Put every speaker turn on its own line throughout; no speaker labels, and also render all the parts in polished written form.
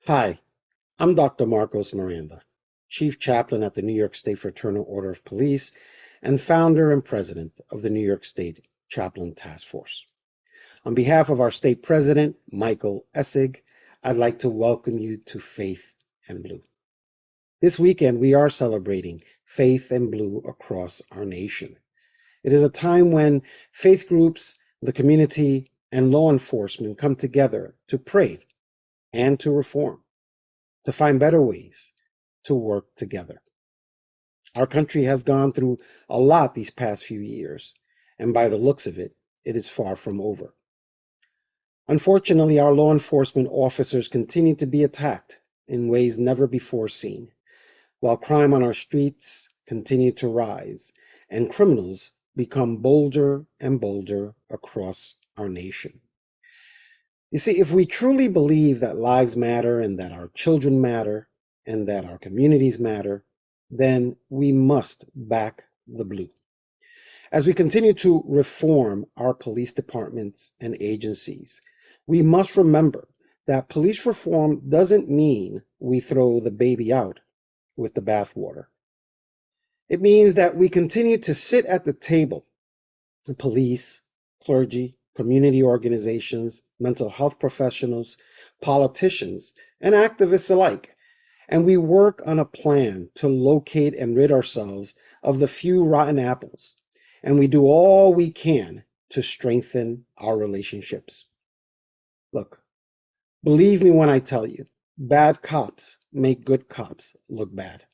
Hi, I'm Dr. Marcos Miranda, Chief Chaplain at the New York State Fraternal Order of Police and founder and president of the New York State Chaplain Task Force. On behalf of our state president, Michael Essig, I'd like to welcome you to Faith and Blue. This weekend, we are celebrating Faith and Blue across our nation. It is a time when faith groups, the community, and law enforcement come together to pray and to reform, to find better ways to work together. Our country has gone through a lot these past few years, and by the looks of it, it is far from over. Unfortunately, our law enforcement officers continue to be attacked in ways never before seen, while crime on our streets continue to rise and criminals become bolder and bolder across our nation. You see, if we truly believe that lives matter and that our children matter and that our communities matter, then we must back the blue. As we continue to reform our police departments and agencies, we must remember that police reform doesn't mean we throw the baby out with the bathwater. It means that we continue to sit at the table, police, clergy, community organizations, mental health professionals, politicians, and activists alike, and we work on a plan to locate and rid ourselves of the few rotten apples, and we do all we can to strengthen our relationships. Look, believe me when I tell you, bad cops make good cops look bad.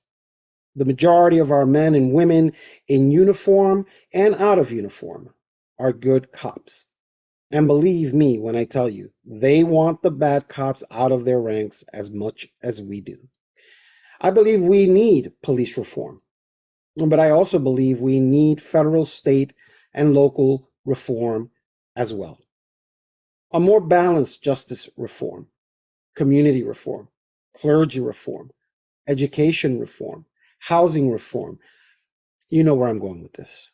The majority of our men and women in uniform and out of uniform are good cops. And believe me when I tell you, they want the bad cops out of their ranks as much as we do. I believe we need police reform, but I also believe we need federal, state, and local reform as well. A more balanced justice reform, community reform, clergy reform, education reform, housing reform. You know where I'm going with this.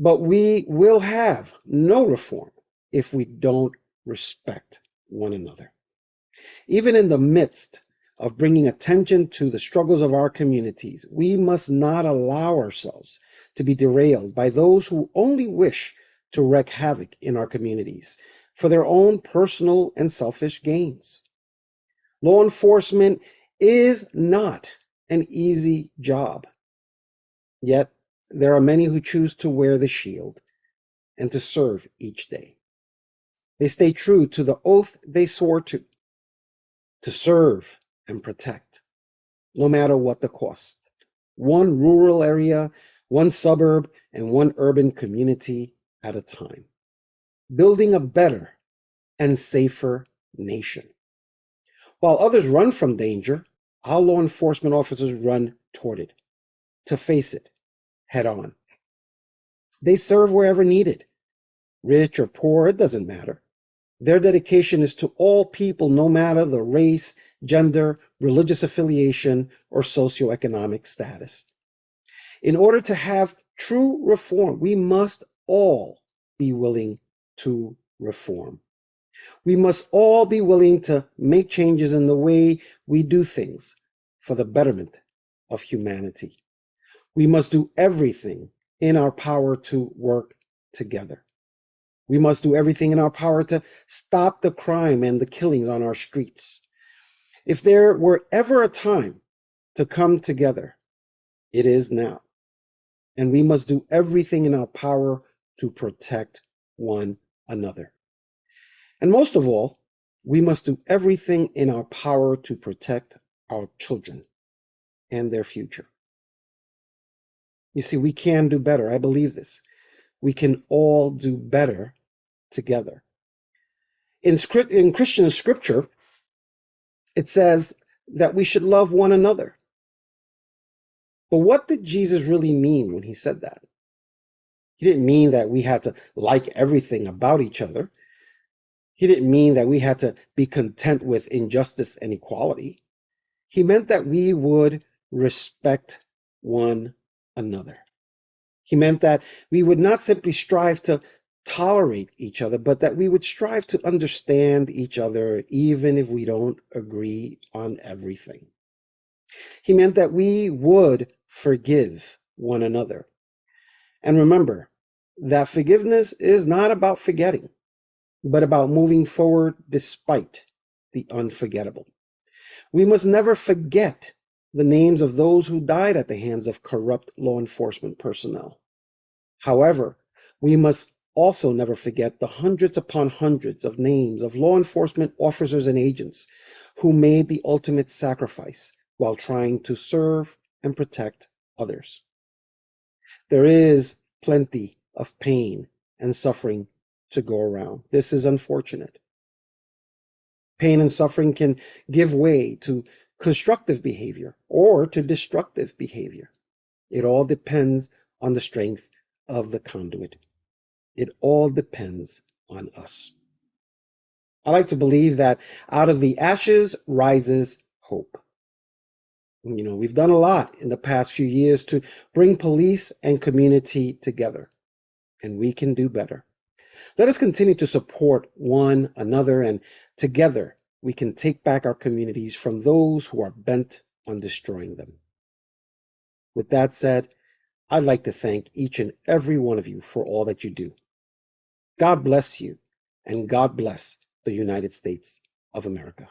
But we will have no reform if we don't respect one another. Even in the midst of bringing attention to the struggles of our communities, we must not allow ourselves to be derailed by those who only wish to wreak havoc in our communities for their own personal and selfish gains. Law enforcement is not an easy job, yet there are many who choose to wear the shield and to serve each day. They stay true to the oath they swore to serve and protect, no matter what the cost. One rural area, one suburb, and one urban community at a time, building a better and safer nation. While others run from danger, our law enforcement officers run toward it, to face it head on. They serve wherever needed, rich or poor, it doesn't matter. Their dedication is to all people, no matter the race, gender, religious affiliation, or socioeconomic status. In order to have true reform, we must all be willing to reform. We must all be willing to make changes in the way we do things for the betterment of humanity. We must do everything in our power to work together. We must do everything in our power to stop the crime and the killings on our streets. If there were ever a time to come together, it is now. And we must do everything in our power to protect one another. And most of all, we must do everything in our power to protect our children and their future. You see, we can do better. I believe this. We can all do better together. In Christian scripture, it says that we should love one another. But what did Jesus really mean when he said that? He didn't mean that we had to like everything about each other. He didn't mean that we had to be content with injustice and equality. He meant that we would respect one another. He meant that we would not simply strive to tolerate each other, but that we would strive to understand each other even if we don't agree on everything. He meant that we would forgive one another. And remember that forgiveness is not about forgetting, but about moving forward despite the unforgettable. We must never forget the names of those who died at the hands of corrupt law enforcement personnel. However, we must also never forget the hundreds upon hundreds of names of law enforcement officers and agents who made the ultimate sacrifice while trying to serve and protect others. There is plenty of pain and suffering to go around. This is unfortunate. Pain and suffering can give way to constructive behavior or to destructive behavior. It all depends on the strength of the conduit. It all depends on us. I like to believe that out of the ashes rises hope. We've done a lot in the past few years to bring police and community together, and we can do better. Let us continue to support one another, and together we can take back our communities from those who are bent on destroying them. With that said, I'd like to thank each and every one of you for all that you do. God bless you, and God bless the United States of America.